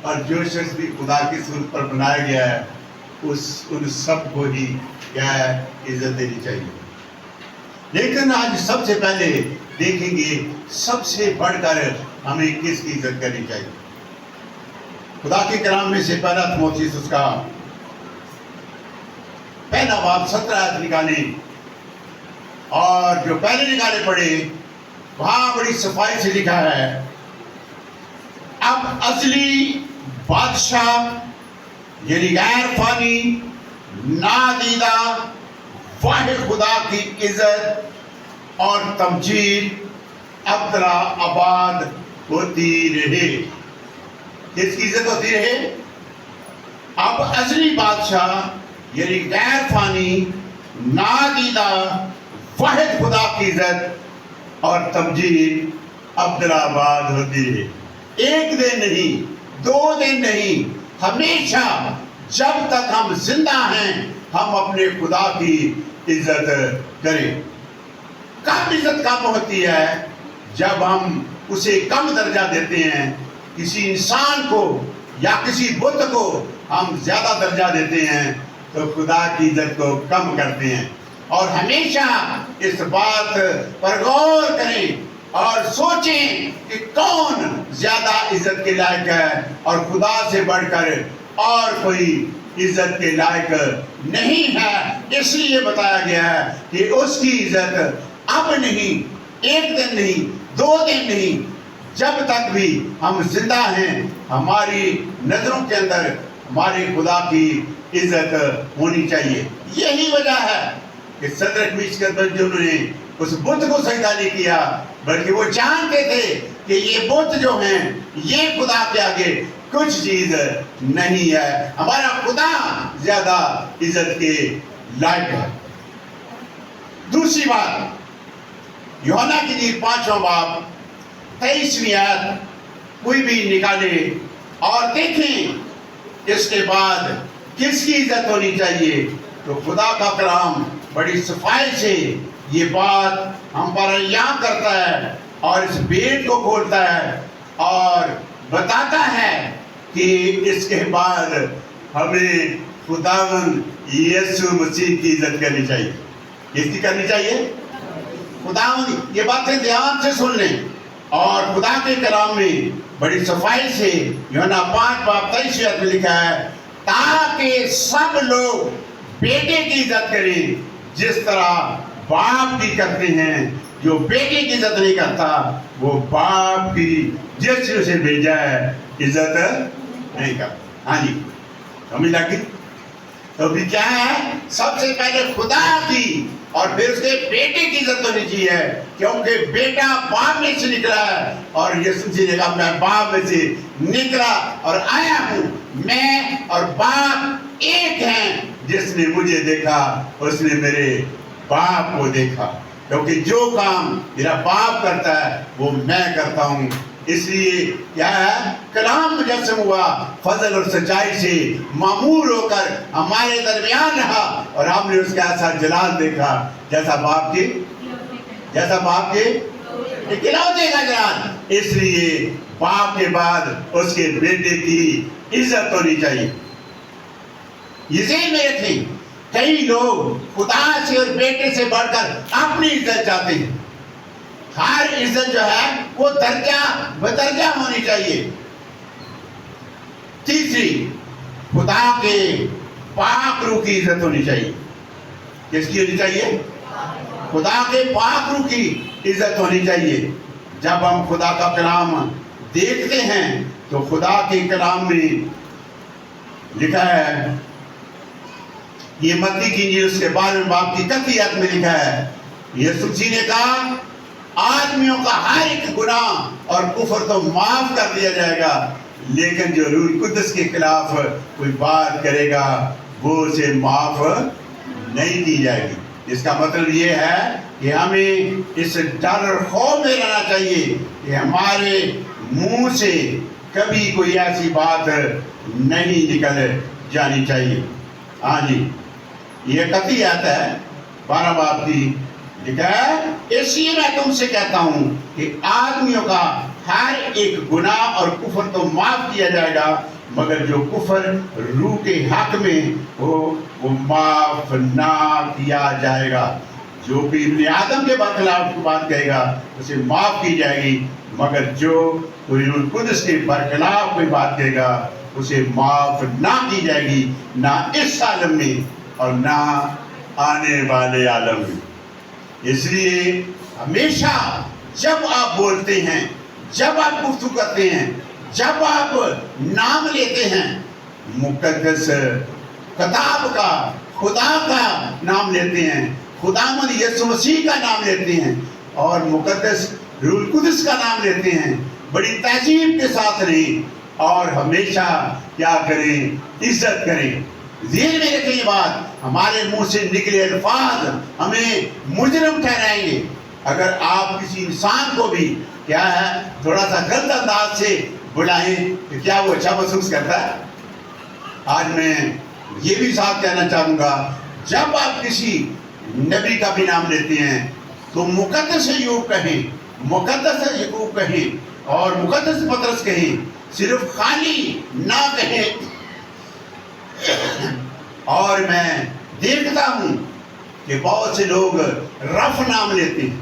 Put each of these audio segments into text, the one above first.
اور جو شخص بھی خدا کی صورت پر بنایا گیا ہے ان سب کو ہی کیا ہے عزت دینی چاہیے. لیکن آج سب سے پہلے دیکھیں گے سب سے بڑھ کر ہمیں کس کی عزت کرنی چاہیے. خدا کے کلام میں سے پہلا تموتھیوس اس کا پہلا باب 17 آیت نکالیں اور جو پہلے نکالے پڑے وہاں بڑی صفائی سے لکھا ہے اب ازلی بادشاہ یعنی غیر فانی نادیدہ واحد خدا کی عزت اور تمجید ابدلا آباد ہوتی رہے. کس کی عزت ہوتی رہے؟ اب ازلی بادشاہ یعنی غیر فانی نادیدہ واحد خدا کی عزت اور تمجید ابدلا آباد ہوتی رہے. ایک دن نہیں، 2 دن نہیں، ہمیشہ جب تک ہم زندہ ہیں ہم اپنے خدا کی عزت کریں. کم عزت کم ہوتی ہے جب ہم اسے کم درجہ دیتے ہیں. کسی انسان کو یا کسی بت کو ہم زیادہ درجہ دیتے ہیں تو خدا کی عزت کو کم کرتے ہیں. اور ہمیشہ اس بات پر غور کریں اور سوچیں کہ کون زیادہ عزت کے لائق ہے اور خدا سے بڑھ کر اور کوئی عزت کے لائق نہیں ہے. اس لیے بتایا گیا ہے کہ اس کی عزت اب نہیں، 1 دن نہیں، 2 دن نہیں، جب تک بھی ہم زندہ ہیں ہماری نظروں کے اندر ہمارے خدا کی عزت ہونی چاہیے. یہی وجہ ہے کہ صدرک میشک ابدنگو نے اس بت کو سجدہ نہیں کیا بلکہ وہ جانتے تھے کہ یہ بت جو ہیں یہ خدا کے آگے کچھ چیز نہیں ہے. ہمارا خدا زیادہ عزت کے لائق ہے. دوسری بات یوحنا کی انجیل 5واں باب 23ویں آیت کوئی بھی نکالے اور دیکھیں اس کے بعد کس کی عزت ہونی چاہیے. تو خدا کا کلام بڑی صفائی سے یہ بات ہم پر یاد کرتا ہے اور اس بید کو کھولتا ہے اور بتاتا ہے کہ اس کے بعد ہمیں خداوند یسوع مسیح کی عزت کرنی چاہیے. کس کی کرنی چاہیے؟ خداوند. یہ باتیں دھیان سے سن لیں اور خدا کے کلام میں بڑی صفائی سے یوحنا 5 باب 23 آیت میں لکھا ہے تاکہ سب لوگ بیٹے کی عزت کریں جس طرح باپ کی کرتے ہیں. جو بیٹے کی عزت نہیں کرتا وہ باپ کی جس نے اسے بھیجا ہے عزت نہیں کرتا. ہاں جی سمجھ لگی؟ تو بھی کیا ہے؟ سب سے پہلے خدا کی اور پھر اس کے بیٹے کی عزت ہونی چاہیے کیونکہ بیٹا باپ میں سے نکلا ہے اور یسوع مسیح نے کہا میں باپ میں سے نکلا اور آیا ہوں. میں اور باپ ایک ہیں. جس نے مجھے دیکھا اس نے میرے باپ کو دیکھا. کیونکہ جو کام میرا باپ کرتا ہے وہ میں کرتا ہوں. اس لیے کیا ہے کلام مجسم ہوا فضل اور سچائی سے معمور ہو کر ہمارے درمیان رہا اور ہم نے اس کا ایسا جلال دیکھا جیسا باپ کے اکلوتے کا جلال. اس لیے باپ کے بعد اس کے بیٹے کی عزت ہونی چاہیے. یہ ذہن میں رکھیں کئی لوگ خدا سے اور بیٹے سے بڑھ کر اپنی عزت چاہتے ہیں. ہر عزت جو ہے وہ درجہ بدرجہ ہونی چاہیے. تیسری خدا کے پاک روح کی عزت ہونی چاہیے. کس کی ہونی چاہیے؟ خدا کے پاک روح کی عزت ہونی چاہیے. جب ہم خدا کا کلام دیکھتے ہیں تو خدا کے کلام میں لکھا ہے یہ متی کی انجیل اس کے 12ویں باب کی 31 آیت میں لکھا ہے یسوع مسیح نے کہا آدمیوں کا ہر ایک گناہ اور کفر تو معاف کر دیا جائے گا لیکن جو روح القدس کے خلاف کوئی بات کرے گا وہ اسے معاف نہیں کی جائے گی. اس کا مطلب یہ ہے کہ ہمیں اس ڈر اور خوف میں رہنا چاہیے کہ ہمارے منہ سے کبھی کوئی ایسی بات نہیں نکل جانی چاہیے. ہاں جی یہ 31 آیت ہے 12 باب کی لکھا ہے اس لیے میں تم سے کہتا ہوں کہ آدمیوں کا ہر ایک گناہ اور کفر تو معاف کیا جائے گا مگر جو کفر روح کے حق میں وہ معاف نہ کیا جائے گا. جو بھی ابن آدم کے برخلاف بات کہے گا اسے معاف کی جائے گی، مگر جو کوئی روح القدس کے برخلاف کوئی بات کہے گا اسے معاف نہ کی جائے گی، نہ اس عالم میں اور نہ آنے والے عالم میں. اس لیے ہمیشہ جب آپ بولتے ہیں، جب آپ گفتگو کرتے ہیں، جب آپ نام لیتے ہیں، مقدس کتاب کا، خدا کا نام لیتے ہیں، خداوند یسوع مسیح کا نام لیتے ہیں اور مقدس روح القدس کا نام لیتے ہیں، بڑی تہذیب کے ساتھ رہیں اور ہمیشہ کیا کریں؟ عزت کریں. ذہن میں رکھیں یہ بات، ہمارے منہ سے نکلے الفاظ ہمیں مجرم ٹھہرائیں گے. اگر آپ کسی انسان کو بھی کیا ہے تھوڑا سا غلط انداز سے بلائیں کہ کیا وہ اچھا محسوس کرتا ہے؟ آج میں یہ بھی ساتھ کہنا چاہوں گا، جب آپ کسی نبی کا بھی نام لیتے ہیں تو مقدس ایوب کہیں، مقدس یعقوب کہیں اور مقدس پطرس کہیں، صرف خالی نہ کہیں. اور میں دیکھتا ہوں کہ بہت سے لوگ رف نام لیتے ہیں،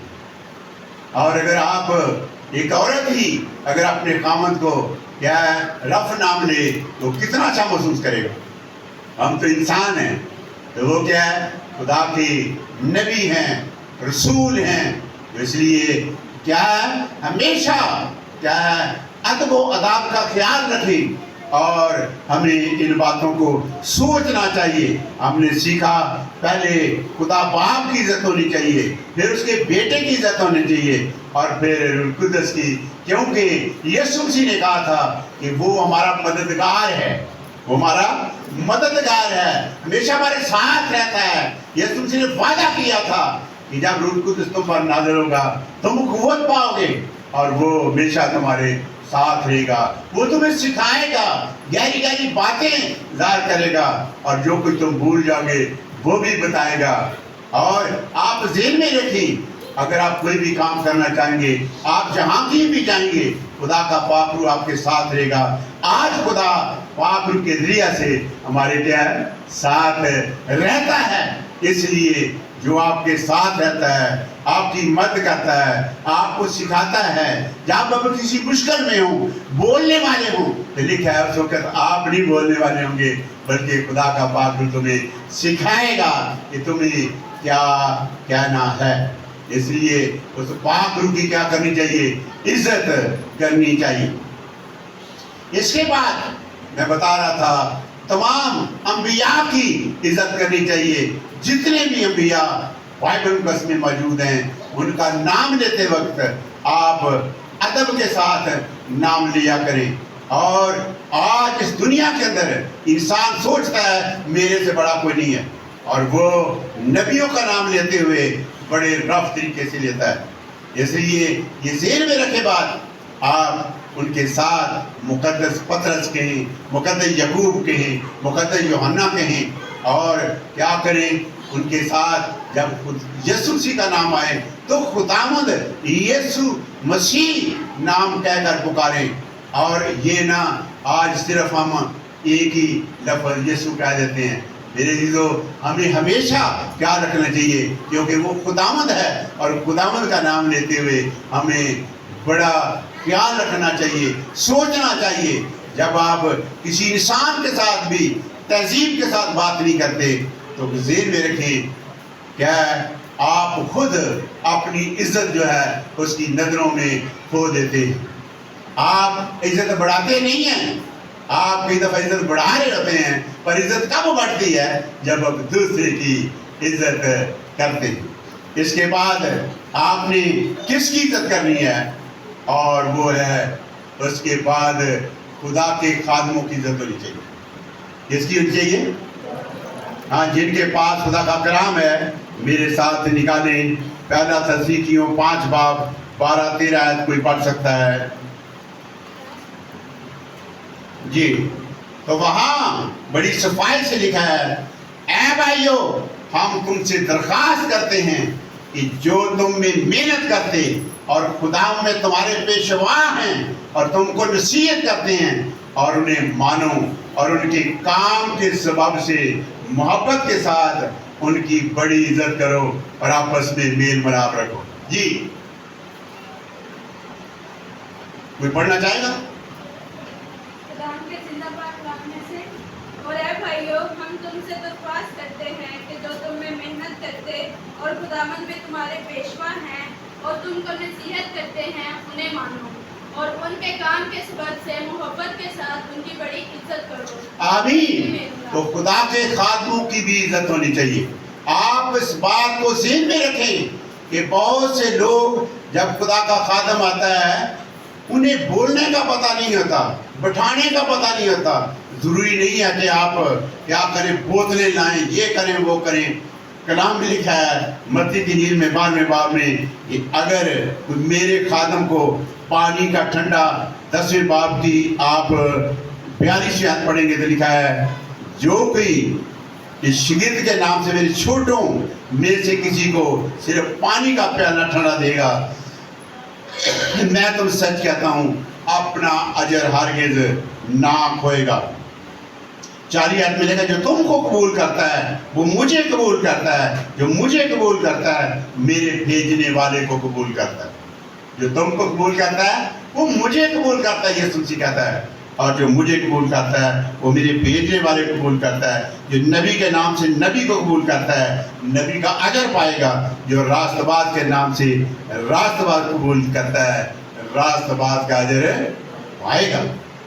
اور اگر آپ ایک عورت ہی اگر اپنے خامد کو کیا ہے رف نام لے تو کتنا اچھا محسوس کرے گا. ہم تو انسان ہیں، تو وہ کیا ہے خدا کے نبی ہیں، رسول ہیں. اس لیے کیا ہے ہمیشہ کیا ہے ادب و آداب کا خیال رکھیں اور ہمیں ان باتوں کو سوچنا چاہیے. ہم نے سیکھا پہلے خدا باپ کی عزت ہونی چاہیے، پھر اس کے بیٹے کی عزت ہونی چاہیے اور پھر روح القدس کی، کیونکہ یسوع مسیح نے کہا تھا کہ وہ ہمارا مددگار ہے، وہ ہمارا مددگار ہے، ہمیشہ ہمارے ساتھ رہتا ہے. یسوع مسیح نے وعدہ کیا تھا کہ جب روح القدس تم پر نازل ہوگا تم قوت پاؤ گے اور وہ ہمیشہ تمہارے ساتھ رہے گا. وہ تمہیں سکھائے گا، گہری گہری باتیں ظاہر کرے گا اور جو کچھ تم بھول جاؤ گے وہ بھی بتائے گا. اور آپ ذہن میں رکھیں، اگر آپ کوئی بھی کام کرنا چاہیں گے، آپ جہاں بھی جائیں گے، خدا کا پاک روح آپ کے ساتھ رہے گا. آج خدا پاک روح کے ذریعہ سے ہمارے کیا ہے ساتھ رہتا ہے. اس لیے جو آپ کے ساتھ رہتا ہے، آپ کی مدد کرتا ہے، آپ کو سکھاتا ہے. جب آپ کسی مشکل میں ہوں، بولنے والے ہوں، تو لکھا ہے اس وقت آپ نہیں بولنے والے ہوں گے بلکہ خدا کا پاک روح تمہیں سکھائے گا کہ تمہیں کیا کہنا ہے. اس لیے اس پاک روح کی کیا کرنی چاہیے؟ عزت کرنی چاہیے. اس کے بعد میں بتا رہا تھا تمام انبیاء کی عزت کرنی چاہیے. جتنے بھی انبیاء بائبل مقدس میں موجود ہیں ان کا نام لیتے وقت آپ ادب کے ساتھ نام لیا کریں. اور آج اس دنیا کے اندر انسان سوچتا ہے میرے سے بڑا کوئی نہیں ہے، اور وہ نبیوں کا نام لیتے ہوئے بڑے رف طریقے سے لیتا ہے. اس لیے یہ ذہن میں رکھے بات، آپ ان کے ساتھ مقدس پطرس کہیں، مقدس یعقوب کہیں، مقدس یوحنا کہیں، اور کیا کریں ان کے ساتھ جب یسوع مسیح کا نام آئے تو خداوند یسوع مسیح نام کہہ کر پکاریں. اور یہ نہ آج صرف ہم ایک ہی لفظ یسوع کہہ دیتے ہیں. میرے عزیزو، ہمیں ہمیشہ کیا رکھنا چاہیے کیونکہ وہ خداوند ہے، اور خداوند کا نام لیتے ہوئے ہمیں بڑا خیال رکھنا چاہیے، سوچنا چاہیے. جب آپ کسی انسان کے ساتھ بھی تہذیب کے ساتھ بات نہیں کرتے تو ذہن میں رکھیں کیا آپ خود اپنی عزت جو ہے اس کی نظروں میں کھو دیتے ہیں. آپ عزت بڑھاتے نہیں ہیں، آپ کئی دفعہ عزت بڑھا رہے ہوتے ہیں، پر عزت کب بڑھتی ہے؟ جب آپ دوسرے کی عزت کرتے ہیں. اس کے بعد آپ نے کس کی عزت کرنی ہے؟ اور وہ ہے اس کے بعد خدا کے خادموں کی عزت ہونی چاہیے. کس کی ہونی چاہیے؟ ہاں، جن کے پاس خدا کا کلام ہے میرے ساتھ نکالیں. پہلا تسلیکیوں 5 باب 12-13 آیت کوئی پڑھ سکتا ہے؟ جی، تو وہاں بڑی صفائی سے لکھا ہے، اے بھائیو ہم تم سے درخواست کرتے ہیں کہ جو تم میں محنت کرتے اور خدا میں تمہارے پیشوا ہیں اور تم کو نصیحت کرتے ہیں، اور انہیں مانو اور ان کے کام کے سبب سے محبت کے ساتھ ان کی بڑی عزت کرو اور آپس میں میل ملاپ رکھو. جی کوئی پڑھنا چاہے گا؟ خداوند کے زندہ پاک کلام میں سے، اور اے بھائیو، ہم تم سے درخواست کرتے ہیں کہ جو تم میں محنت کرتے اور خداوند میں تمہارے پیشوا ہیں اور تم کو نصیحت کرتے ہیں، انہیں مانو اور ان کے کام کے سبب سے محبت کے ساتھ ان کی بڑی عزت کرو. آمین. تو خدا کے خادموں کی بھی عزت ہونی چاہیے. آپ اس بات کو ذہن میں رکھیں کہ بہت سے لوگ جب خدا کا خادم آتا ہے انہیں بولنے کا پتہ نہیں ہوتا، بٹھانے کا پتہ نہیں ہوتا. ضروری نہیں ہے کہ آپ کیا کریں، بوتلیں لائیں، یہ کریں وہ کریں. کلام میں لکھا ہے متی کی انجیل میں 12ویں باب میں کہ اگر میرے خادم کو پانی کا ٹھنڈا 10ویں باب کی آپ 42 آیت پڑھیں گے تو لکھا ہے جو کوئی اس شگرد کے نام سے میرے چھوٹوں میں سے کسی کو صرف پانی کا پیالہ ٹھنڈا دے گا، میں تم سچ کہتا ہوں اپنا اجر ہرگز نہ کھوئے گا. 40 آیت میں لکھا جو تم کو قبول کرتا ہے وہ مجھے قبول کرتا ہے، جو مجھے قبول کرتا ہے میرے بھیجنے والے کو قبول کرتا ہے. جو تم کو قبول کرتا ہے وہ مجھے قبول کرتا ہے، یسوع مسیح کہتا ہے، اور جو مجھے قبول کرتا ہے وہ میرے بھیجنے والے کو قبول کرتا ہے. جو نبی کے نام سے نبی کو قبول کرتا ہے نبی کا اجر پائے گا. جو راست باز کے نام سے راست باز قبول کرتا ہے راست باز کا اجر پائے گا.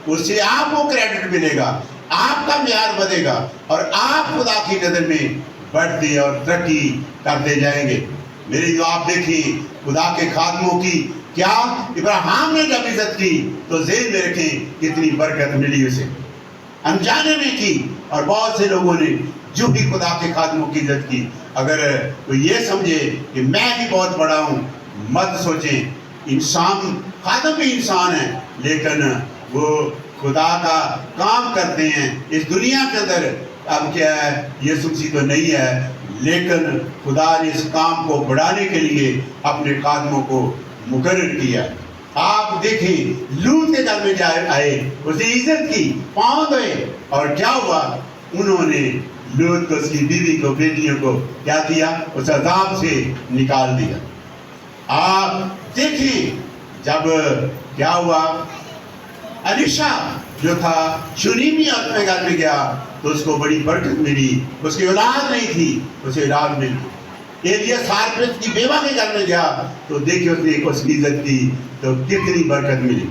اس سے آپ کو کریڈٹ ملے گا، آپ کا معیار بڑھے گا اور آپ خدا کی نظر میں بڑھتے اور ترقی کرتے جائیں گے. میری جو آپ دیکھیں خدا کے خادموں کی کیا ابراہیم نے جب عزت کی تو ذہن میں رکھیں کتنی برکت ملی اسے، انجانے میں کی. اور بہت سے لوگوں نے جو بھی خدا کے خادموں کی عزت کی، اگر کوئی یہ سمجھے کہ میں بھی بہت بڑا ہوں، مت سوچیں. انسان خادم بھی انسان ہے لیکن وہ خدا کا کام کرتے ہیں اس دنیا کے اندر. اب کیا ہے یسوع مسیح تو نہیں ہے لیکن خدا نے اس کام کو بڑھانے کے لیے اپنے خادموں کو مقرر کیا. آپ دیکھیں لوط کے گھر میں جائے آئے، اس نے عزت کی، پاؤں دھوئے، اور کیا ہوا انہوں نے لوط کو، اس کی بیوی کو، بیٹیوں کو کیا کیا؟ اس عذاب سے نکال دیا. آپ دیکھیں جب کیا ہوا الیشا جو تھا شونیمی عورت میں گھر میں گیا تو اس کو بڑی برکت ملی. اس کی اولاد نہیں تھی، اسے اولاد مل گئی. ایلیا سارپت کی بیوہ کے گھر میں گیا تو دیکھیں اس نے اس کی عزت کی تو کتنی برکت ملی.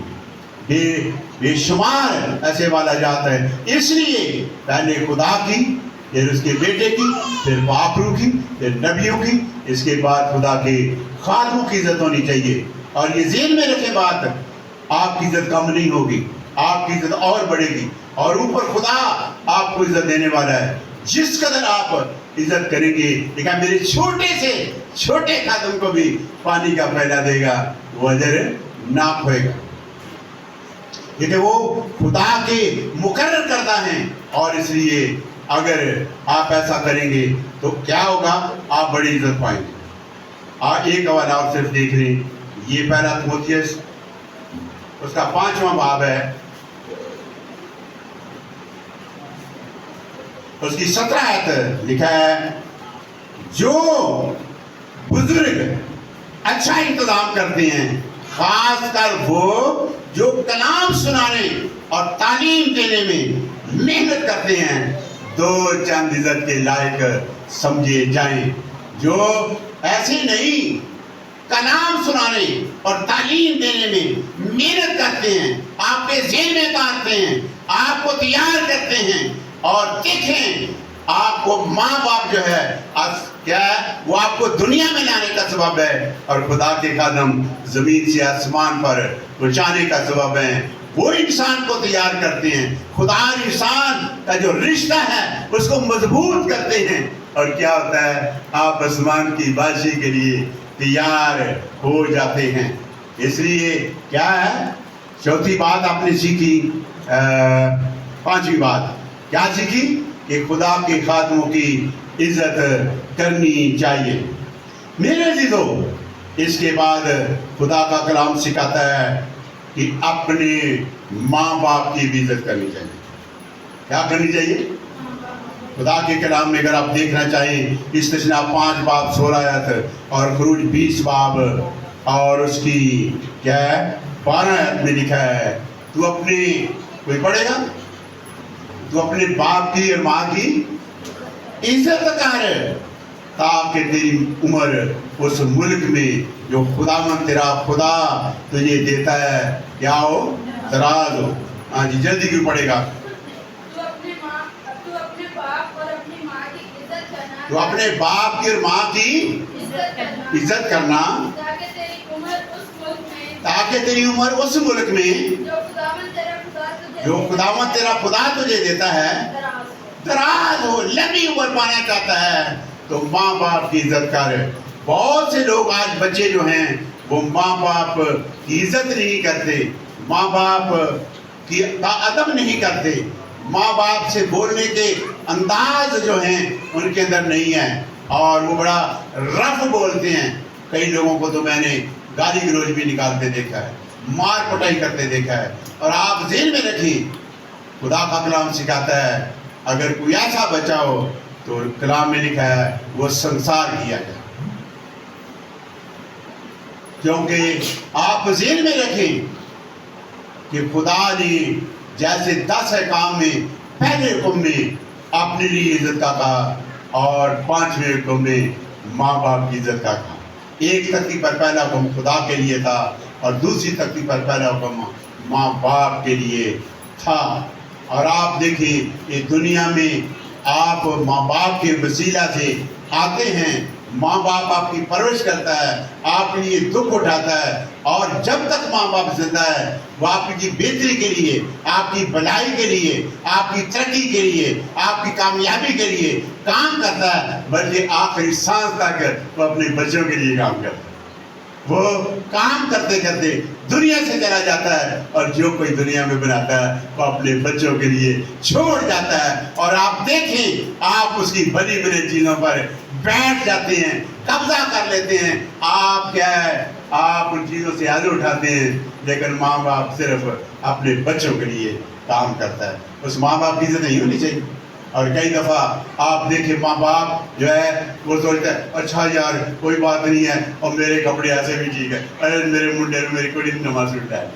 بے شمار ایسے والا جاتا ہے. اس لیے پہلے خدا کی، پھر اس کے بیٹے کی، پھر باپرو کی، پھر نبیوں کی، اس کے بعد خدا کے خادموں کی عزت ہونی چاہیے. اور یہ ذہن میں رکھیں بات، آپ کی عزت کم نہیں ہوگی، آپ کی عزت اور بڑھے گی. اور اوپر خدا آپ کو عزت دینے والا ہے. جس قدر آپ عزت کریں گے، لیکن میرے چھوٹے سے چھوٹے خادم کو بھی پانی کا پیالہ دے گا، وہ اجر نہ کھوئے گا. لیکن وہ خدا کے مقرر کردہ ہیں اور اس لیے اگر آپ ایسا کریں گے تو کیا ہوگا؟ آپ بڑی عزت پائیں گے. آپ ایک حوالہ اور صرف دیکھ لیں، یہ پہلا تیموتھیوس اس کا 5واں باب ہے، اس کی 17 آیت لکھا ہے جو بزرگ اچھا انتظام کرتے ہیں، خاص کر وہ جو کلام سنانے اور تعلیم دینے میں محنت کرتے ہیں، دو چند عزت کے لائق سمجھے جائیں. جو ایسے نہیں کلام سنانے اور تعلیم دینے میں محنت کرتے ہیں، آپ کے ذہن میں اتارتے ہیں، آپ کو تیار کرتے ہیں. اور دیکھیں آپ کو ماں باپ جو ہے کیا ہے وہ آپ کو دنیا میں لانے کا سبب ہے اور خدا کے خادم زمین سے آسمان پر پہنچانے کا سبب ہے. وہ انسان کو تیار کرتے ہیں. خدا انسان کا جو رشتہ ہے اس کو مضبوط کرتے ہیں اور کیا ہوتا ہے آپ آسمان کی بادشاہی کے لیے تیار ہو جاتے ہیں. اس لیے کیا ہے چوتھی بات آپ نے سیکھی، 5ویں بات کیا سیکھی کہ خدا کے خادموں کی عزت کرنی چاہیے. میرے عزیزو، اس کے بعد خدا کا کلام سکھاتا ہے کہ اپنے ماں باپ کی بھی عزت کرنی چاہیے. کیا کرنی چاہیے؟ خدا کے کلام میں اگر آپ دیکھنا چاہیں استثناء 5 باب 16 آیت اور خروج 20 باب اور اس کی کیا ہے 12 آیت میں لکھا ہے تو اپنے کوئی پڑھے گا تو اپنے باپ کی اور ماں کی عزت کر تاکہ تیری عمر اس ملک میں جو خداوند تیرا خدا تجھے دیتا ہے کیا ہو دراز ہو. ہاں جی جلدی کیوں پڑھے گا. تو اپنے باپ اور اپنی ماں کی عزت کرنا تو اپنے باپ کی اور ماں کی عزت کرنا تاکہ تیری عمر اس ملک میں تاکہ تیری عمر اس ملک میں جو خداوند تیرا خدا تجھے دیتا ہے دراز ہو. لمبی عمر پانا چاہتا ہے تو ماں باپ کی عزت کر. بہت سے لوگ آج بچے جو ہیں وہ ماں باپ کی عزت نہیں کرتے, ماں باپ کی ادب نہیں کرتے, ماں باپ سے بولنے کے انداز جو ہیں ان کے اندر نہیں ہے اور وہ بڑا رف بولتے ہیں. کئی لوگوں کو تو میں نے گالی گلوچ بھی نکالتے دیکھا ہے, مار پٹائی کرتے دیکھا ہے. اور آپ ذہن میں رکھیں خدا کا کلام سکھاتا ہے اگر کوئی ایسا بچہ ہو تو کلام میں لکھا ہے وہ سنسار کیا جائے. کیونکہ آپ ذہن میں رکھیں کہ خدا نے جیسے 10 احکام میں پہلے حکم میں اپنے لیے عزت کا کہا اور 5ویں حکم میں ماں باپ کی عزت کا کہا. ایک تختی پر پہلا حکم خدا کے لیے تھا اور دوسری تختی پر پہلا حکم ماں باپ کے لیے تھا. اور آپ دیکھیں یہ دنیا میں آپ ماں باپ کے وسیلہ سے آتے ہیں, ماں باپ آپ کی پرورش کرتا ہے, آپ کے لیے دکھ اٹھاتا ہے اور جب تک ماں باپ زندہ ہے وہ آپ کی بہتری کے لیے, آپ کی بھلائی کے لیے, آپ کی ترقی کے لیے, آپ کی کامیابی کے لیے کام کرتا ہے, بلکہ آخری سانس تک وہ اپنے بچوں کے لیے کام کرتا ہے. وہ کام کرتے کرتے دنیا سے چلا جاتا ہے اور جو کوئی دنیا میں بناتا ہے وہ اپنے بچوں کے لیے چھوڑ جاتا ہے. اور آپ دیکھیں آپ اس کی بنی بنی چیزوں پر بیٹھ جاتے ہیں, قبضہ کر لیتے ہیں. آپ کیا ہے آپ ان چیزوں سے آگے اٹھاتے ہیں, لیکن ماں باپ صرف اپنے بچوں کے لیے کام کرتا ہے. اس ماں باپ کی عزت نہیں ہونی چاہیے. اور کئی دفعہ آپ دیکھیں ماں باپ جو ہے وہ سوچتا ہے اچھا یار کوئی بات نہیں ہے اور میرے کپڑے ایسے بھی ٹھیک ہے, ارے میرے منڈے میں میری کوئی نماز پڑھتا ہے.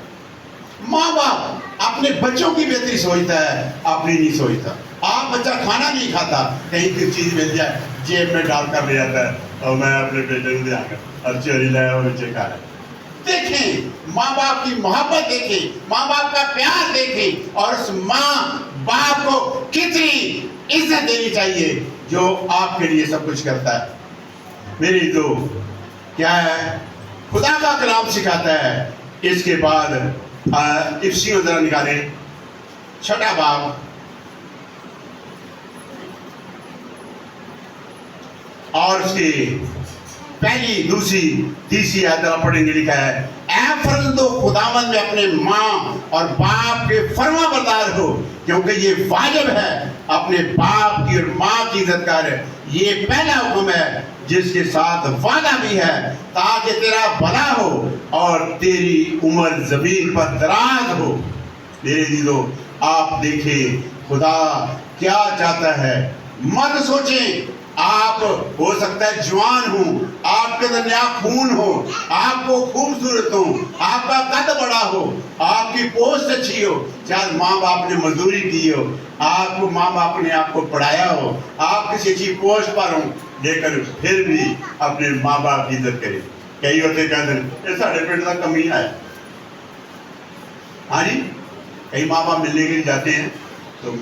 ماں باپ اپنے بچوں کی بہتری سوچتا ہے, اپنی نہیں سوچتا. آپ بچہ کھانا نہیں کھاتا, کہیں کی چیز مل جائے جیب میں ڈال کر لے جاتا ہے اور میں اپنے بیٹے کو دے آ کر اور چوری لایا اور بچے کھا رہا ہے. دیکھیں ماں باپ کی محبت دیکھیں, ماں باپ کا پیار دیکھیں اور اس ماں باپ کو کتنی عزت دینی چاہیے جو آپ کے لیے سب کچھ کرتا ہے. میری تو کیا ہے خدا کا کلام سکھاتا ہے. اس کے بعد افسیوں ذرا نکالیں 6 باب اور اس کی پہلی دوسری تیسری آیت پڑھیں گے. لکھا ہے اے فرزندو خداوند میں اپنے ماں اور باپ کے فرما بردار ہو, کیونکہ یہ واجب ہے اپنے باپ کی اور ماں کی عزت کر. یہ پہلا حکم ہے جس کے ساتھ وعدہ بھی ہے تاکہ تیرا بھلا ہو اور تیری عمر زمین پر دراز ہو. میرے عزیزو آپ دیکھیں خدا کیا چاہتا ہے. مت سوچیں آپ ہو سکتا ہے جوان ہوں, آپ کے دریا خون ہو, آپ کو خوبصورت ہو, آپ کا قد بڑا ہو, آپ کی پوسٹ اچھی ہو, چاہے ماں باپ نے مزدوری کی ہو, آپ کو ماں باپ نے آپ کو پڑھایا ہو, آپ کسی اچھی پوسٹ پر ہوں, لیکن پھر بھی اپنے ماں باپ کی عزت کریں. کئی ہوتے کہتے ہیں یہ ساڑھے پیٹ کا کمی ہے. ہاں جی کئی ماں باپ ملنے کے لیے جاتے ہیں تو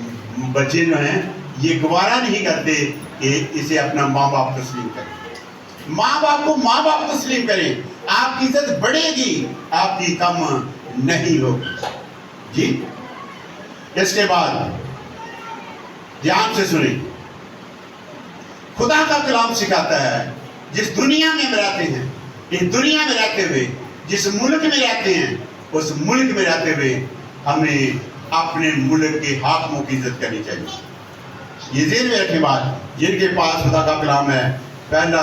بچے جو ہیں یہ گوارا نہیں کرتے کہ اسے اپنا ماں باپ تسلیم کریں. ماں باپ کو ماں باپ تسلیم کریں, آپ کی عزت بڑھے گی, آپ کی کم نہیں ہوگی. جی اس کے بعد دھیان سے سنیں خدا کا کلام سکھاتا ہے جس دنیا میں ہم رہتے ہیں, اس دنیا میں رہتے ہوئے جس ملک میں رہتے ہیں اس ملک میں رہتے ہوئے ہمیں اپنے ملک کے حاکموں کی عزت کرنی چاہیے. یہ ذہن میں رکھیں بات, جن کے پاس خدا کا کلام ہے. پہلا